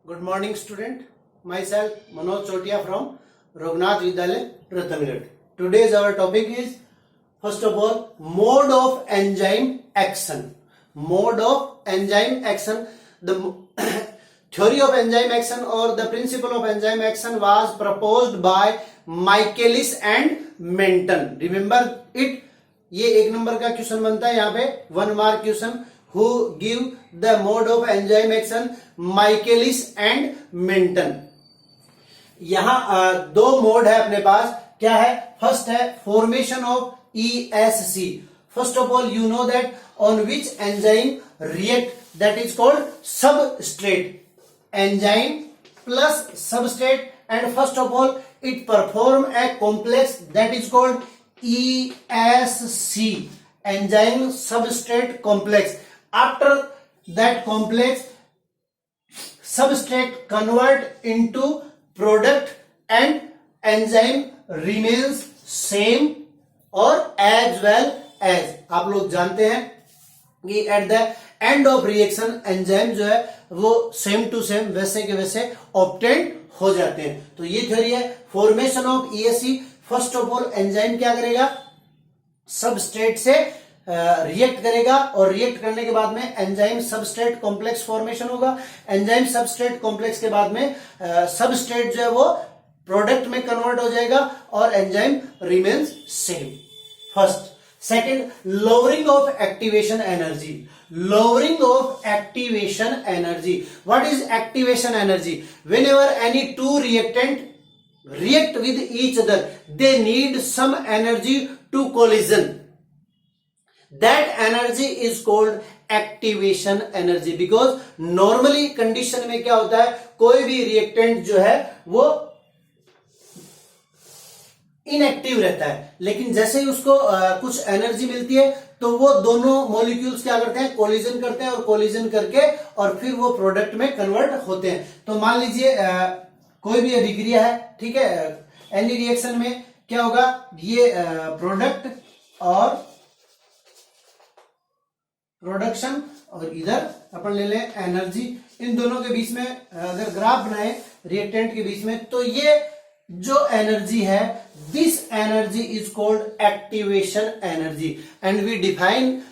Good morning, student. Myself Manoj Chotia from Raghunath Vidyalaya, Ratnagiri. Today's our topic is, first of all, mode of enzyme action. Mode of enzyme action. The theory of enzyme action or the principle of enzyme action was proposed by Michaelis and Menton. Remember it. ये एक number का question बनता है यहाँ पे 1 mark question. Who give the mode of enzyme action? Michaelis and Menton. यहाँ दो mode है अपने पास. क्या है? फर्स्ट है formation of ESC. First of all you know that on which enzyme react, that is called substrate. Enzyme plus substrate, and first of all it perform a complex that is called ESC, enzyme substrate complex. After that complex, substrate convert into product and enzyme remains same or as well as. आप लोग जानते हैं कि at the end of reaction enzyme जो है वो same to same वैसे के वैसे obtained हो जाते हैं. तो ये थ्योरी है formation of ESC. First of all enzyme क्या करेगा? सबस्ट्रेट से रिएक्ट करेगा और रिएक्ट करने के बाद में एंजाइम सबस्ट्रेट कॉम्प्लेक्स फॉर्मेशन होगा. एंजाइम सबस्ट्रेट कॉम्प्लेक्स के बाद में सबस्ट्रेट जो है वो प्रोडक्ट में कन्वर्ट हो जाएगा और enzyme remains same. First. Second, lowering of activation energy. Lowering of activation energy. What is activation energy? Whenever any two reactant react with each other, they need some energy to collision. That energy is called activation energy. Because normally condition में क्या होता है, कोई भी reactant जो है वो inactive रहता है, लेकिन जैसे ही उसको कुछ एनर्जी मिलती है तो वो दोनों मॉलिक्यूल्स क्या करते हैं? कोलिजन करते हैं, और कोलिजन करके और फिर वो प्रोडक्ट में कन्वर्ट होते हैं. तो मान लीजिए कोई भी अभिक्रिया है, ठीक है, एनी रिएक्शन में क्या होगा? ये प्रोडक्ट और प्रोडक्शन, और इधर अपन ले लें एनर्जी. इन दोनों के बीच में अगर ग्राफ बनाए रिएक्टेंट के बीच में, तो ये जो एनर्जी है, this energy is called activation energy. And we define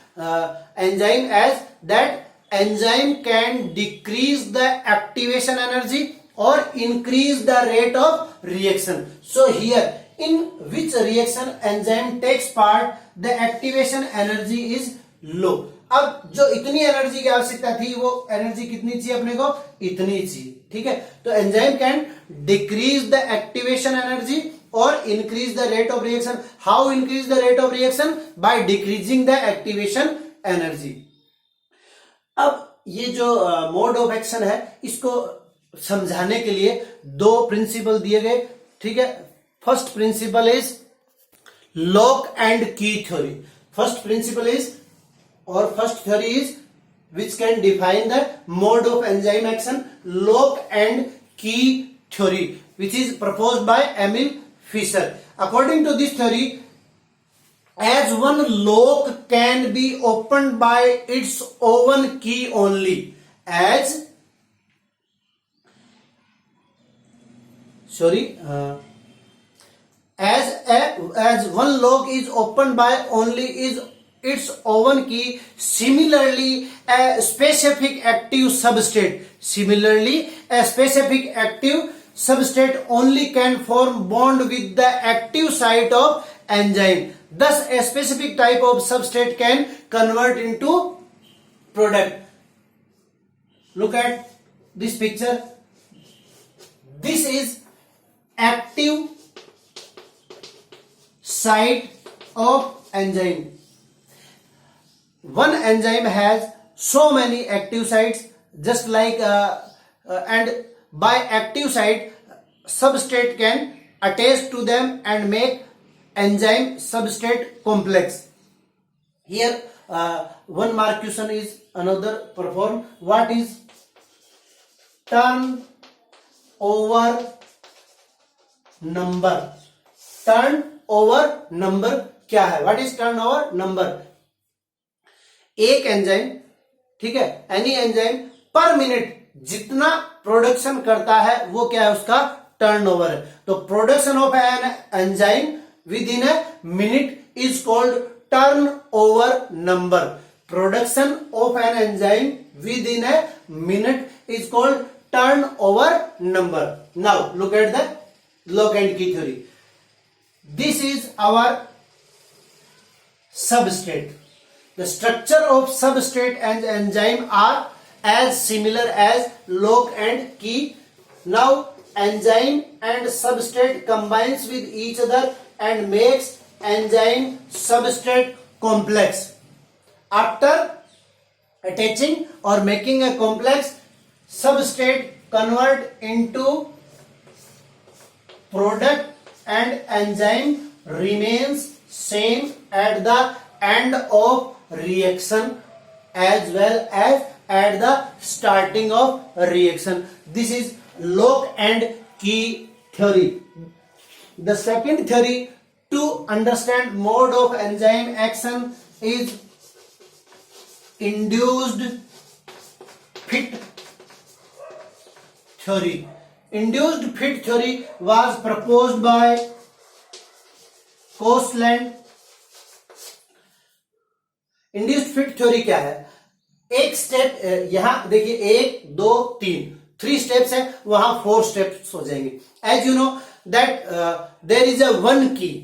enzyme as that enzyme can decrease the activation energy or increase the rate of reaction. So here, in which reaction enzyme takes part, the activation energy is low. अब जो इतनी energy की आवश्यकता थी, वो energy कितनी चाहिए अपने को? इतनी चाहिए. ठीक है. तो enzyme can decrease the activation energy और increase the rate of reaction. How increase the rate of reaction? By decreasing the activation energy. अब ये जो मोड ऑफ एक्शन है, इसको समझाने के लिए दो प्रिंसिपल दिए गए. ठीक है. First principle is lock and key theory. First principle is or first theory is which can define the mode of enzyme action, lock and key theory, which is proposed by Emil Fischer. According to this theory, as one lock can be opened by its own key only, as one lock is opened by only its own key. Similarly, a specific active substrate only can form bond with the active site of enzyme. Thus, a specific type of substrate can convert into product. Look at this picture. This is active site of enzyme. One enzyme has so many active sites, just like and by active site, substrate can attach to them and make enzyme substrate complex. Here 1 mark question is another perform. What is turnover number? turnover number क्या है? What is turnover number? एक enzyme, ठीक है, any enzyme पर minute जितना production करता है वो क्या है, उसका टर्नओवर है। तो production of an enzyme with in a minute is called turnover number. Production of an enzyme with in a minute is called turnover number. Now look at the lock and key theory. This is our substrate. The structure of substrate and enzyme are as similar as lock and key. Now enzyme and substrate combines with each other and makes enzyme substrate complex. After attaching or making a complex, substrate convert into product and enzyme remains same at the end of reaction as well as at the starting of reaction. This is lock and key theory. The second theory to understand mode of enzyme action is induced fit theory. Induced fit theory was proposed by Coastland. Induced fit theory क्या है? एक step यहां देखिए, 1 2 3 steps है, वहां 4 steps हो जाएंगे. As you know that there is a one key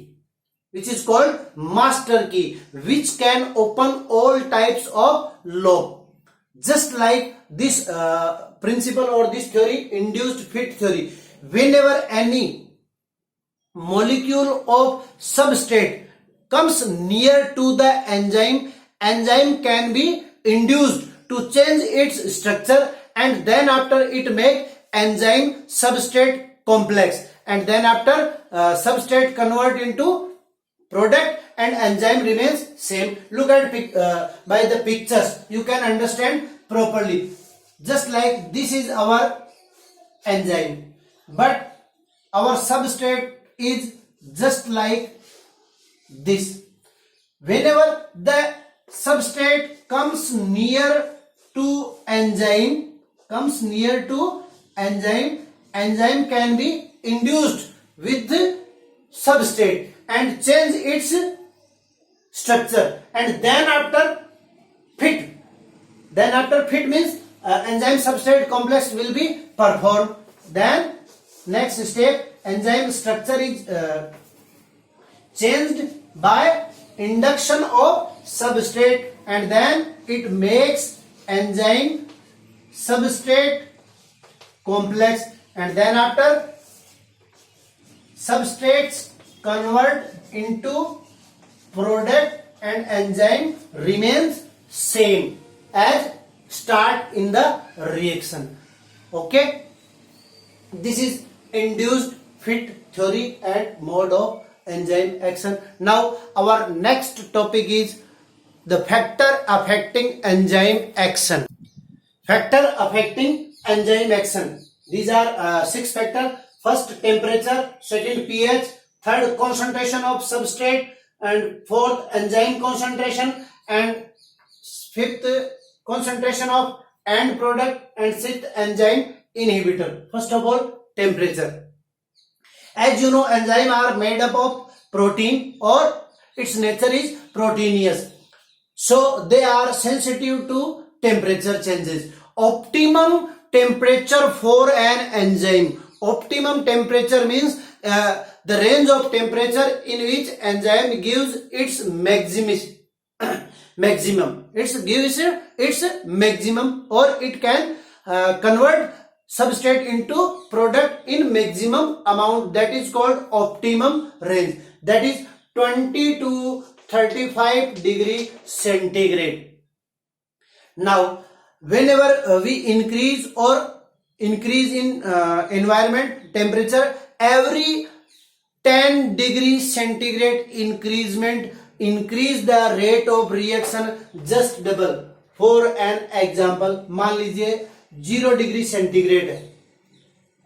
which is called master key which can open all types of lock. Just like this principle or this theory, induced fit theory, whenever any molecule of substrate comes near to the enzyme, enzyme can be induced to change its structure and then after it make enzyme substrate complex and then after substrate convert into product and enzyme remains same. Look at by the pictures you can understand properly. Just like this is our enzyme, but our substrate is just like this. Whenever the substrate comes near to enzyme, enzyme can be induced with the substrate and change its structure and then after fit means enzyme substrate complex will be performed. Then next step, enzyme structure is changed by induction of substrate and then it makes enzyme substrate complex and then after substrates convert into product and enzyme remains same as start in the reaction. Okay, this is induced fit theory and mode of enzyme action. Now our next topic is the factor affecting enzyme action. Factor affecting enzyme action, these are 6 factors. First, temperature. Second, pH. Third, concentration of substrate. And fourth, enzyme concentration. And fifth, concentration of end product. And sixth, enzyme inhibitor. First of all, temperature. As you know, enzymes are made up of protein or its nature is proteinous. So they are sensitive to temperature changes. Optimum temperature for an enzyme. Optimum temperature means the range of temperature in which enzyme gives its maximum. It gives its maximum, or it can convert substrate into product in maximum amount. That is called optimum range. That is 20 to 35 degree centigrade. Now, whenever we increase in environment temperature, every 10 degree centigrade increase the rate of reaction just double. For an example, मान लीजिए 0 degree centigrade है,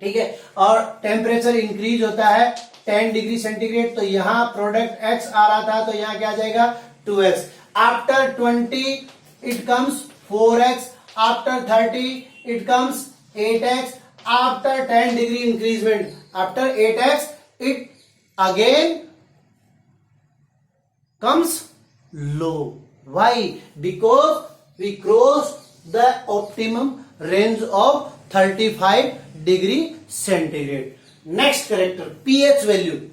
ठीक है, और temperature increase होता है 10 degree centigrade, तो यहाँ प्रोडक्ट x आ रहा था तो यहाँ क्या आ जाएगा 2x. After 20 it comes 4x. After 30 it comes 8x. After 10 degree increasement, after 8x, it again comes low. Why? Because we crossed the optimum range of 35 degree centigrade. Next character, pH value.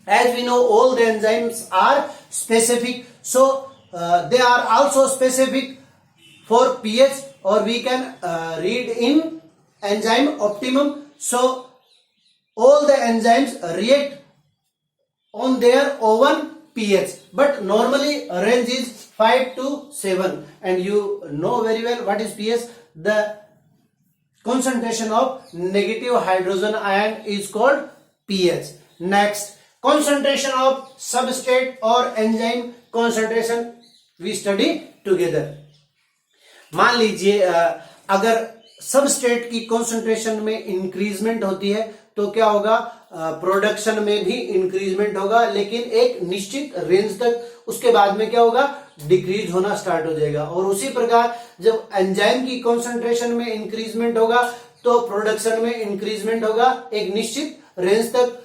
As we know, all the enzymes are specific, so they are also specific for pH, or we can read in enzyme optimum. So all the enzymes react on their own pH, but normally range is 5 to 7, and you know very well what is pH. The concentration of negative hydrogen ion is called pH. Next, concentration of substrate or enzyme concentration we study together. मान लीजिए अगर substrate की concentration में increment होती है तो क्या होगा, प्रोडक्शन में भी इंक्रीजमेंट होगा, लेकिन एक निश्चित रेंज तक, उसके बाद में क्या होगा, डिक्रीज होना स्टार्ट हो जाएगा. और उसी प्रकार जब एंजाइम की कंसंट्रेशन में इंक्रीजमेंट होगा तो प्रोडक्शन में इंक्रीजमेंट होगा एक निश्चित रेंज तक,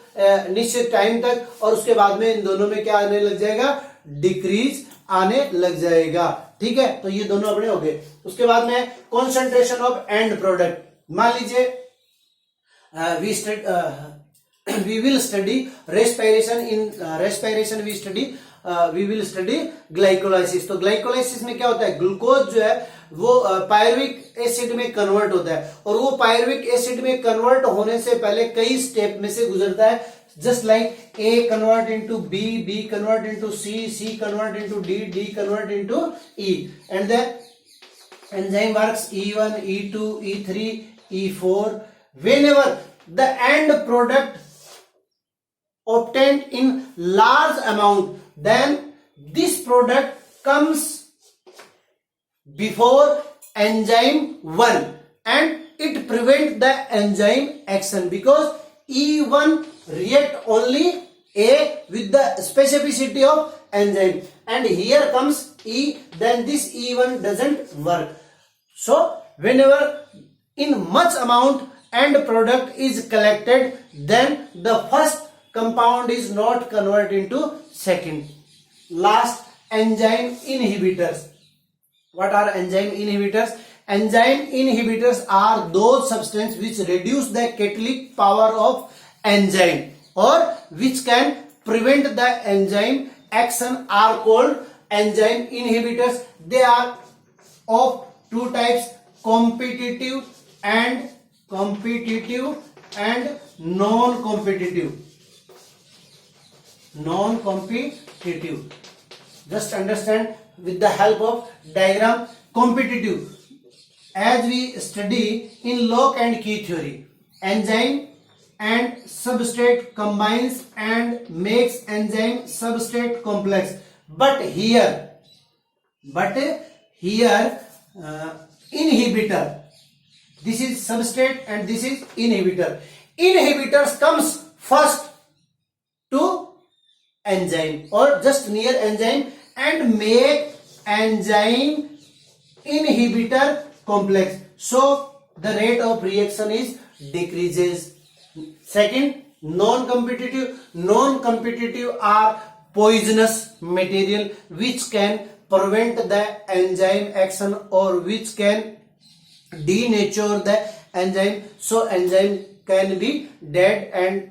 निश्चित टाइम तक, और उसके बाद में इन दोनों में क्या आने लग जाएगा, डिक्रीज आने लग जाएगा. ठीक है, तो ये दोनों अपने हो गए. उसके बाद में कंसंट्रेशन ऑफ एंड प्रोडक्ट. मान लीजिए we will study respiration. In respiration we will study glycolysis. तो ग्लाइकोलाइसिस में क्या होता है, ग्लूकोज जो है वो पायरुविक एसिड में कन्वर्ट होता है, और वो पायरुविक एसिड में कन्वर्ट होने से पहले कई स्टेप में से गुजरता है. Just like A convert into B, B convert into C, C convert into D, D convert into E, and the enzyme works E1, E2, E3, E4. Whenever the end product obtained in large amount, then this product comes before enzyme 1 and it prevents the enzyme action, because E1 react only A with the specificity of enzyme, and here comes E, then this E1 doesn't work. So whenever in much amount end product is collected, then the first compound is not converted into second. Last, enzyme inhibitors. What are enzyme inhibitors? Enzyme inhibitors are those substances which reduce the catalytic power of enzyme or which can prevent the enzyme action are called enzyme inhibitors. They are of two types, competitive and non-competitive. Non-competitive. Just understand with the help of diagram. Competitive, as we study in lock and key theory, enzyme and substrate combines and makes enzyme substrate complex. But here inhibitor, this is substrate and this is inhibitor. Inhibitors comes first to enzyme or just near enzyme and make enzyme inhibitor complex, so the rate of reaction is decreases. Second, non-competitive. Non-competitive are poisonous material which can prevent the enzyme action or which can denature the enzyme, so enzyme can be dead and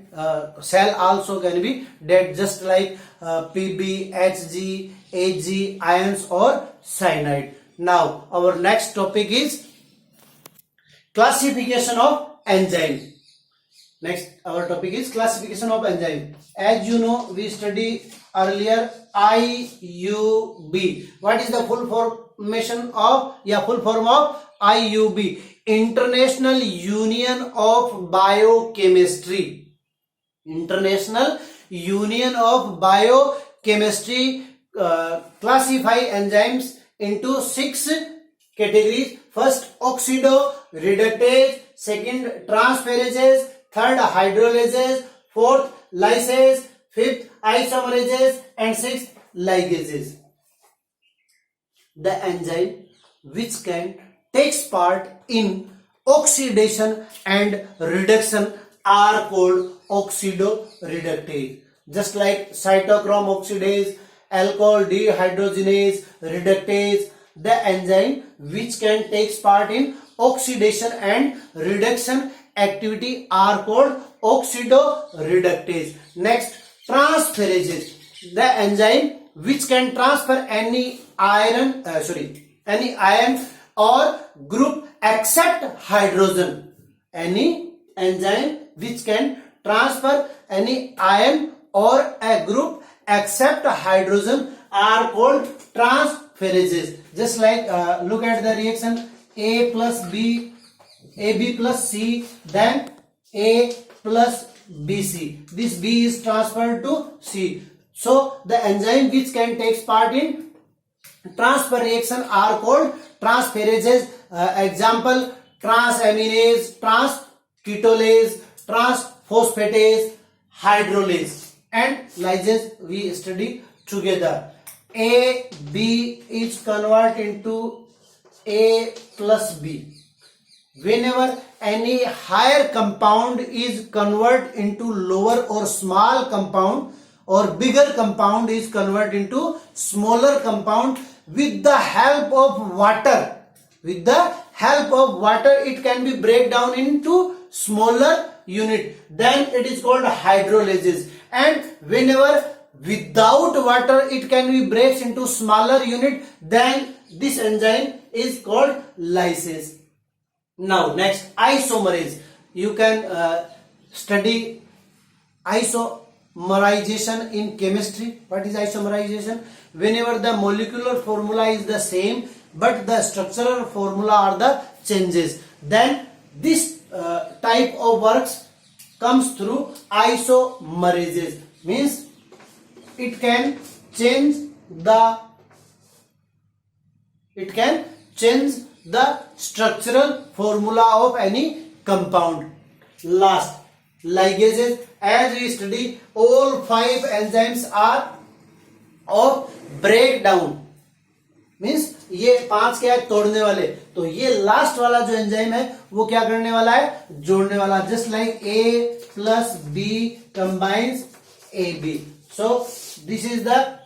cell also can be dead, just like Pb, Hg, Ag ions or cyanide. Now our next topic is classification of enzyme. Next our topic is classification of enzyme. As you know, we studied earlier IUB. What is the full form of IUB? International Union of Biochemistry. International Union of Biochemistry classify enzymes into 6 categories. First, oxidoreductase. Second, transferases. Third, hydrolases. Fourth, lysases. Fifth, isomerases. And sixth, ligases. The enzyme which can takes part in oxidation and reduction are called oxidoreductase. Just like cytochrome oxidase, alcohol dehydrogenase reductase, the enzyme which can take part in oxidation and reduction activity are called oxidoreductase. Next, transferases, the enzyme which can transfer any ion or group except hydrogen. Any enzyme which can transfer any ion or a group except hydrogen are called transferases. Just like look at the reaction A plus B, AB plus C, then A plus BC. This B is transferred to C. So the enzyme which can take part in transfer reaction are called transferases. Example, transaminase, transketolase, transphosphatase, hydrolase and lysase we study together. A, B is converted into A plus B. Whenever any higher compound is converted into lower or small compound, or bigger compound is converted into smaller compound with the help of water. With the help of water, it can be break down into smaller unit. Then it is called hydrolysis. And whenever without water it can be breaks into smaller unit, then this enzyme is called lysis. Now next, isomerase. You can study isomerization in chemistry. What is isomerization? Whenever the molecular formula is the same but the structural formula are the changes, then this type of works comes through isomerases. Means it can change the structural formula of any compound. Last, ligases. As we study, all 5 enzymes are of breakdown. Means ये 5 क्या है, तोड़ने वाले. तो ये last वाला जो enzyme है वो क्या करने वाला है, जोड़ने वाला. Just like A plus B combines AB. So this is the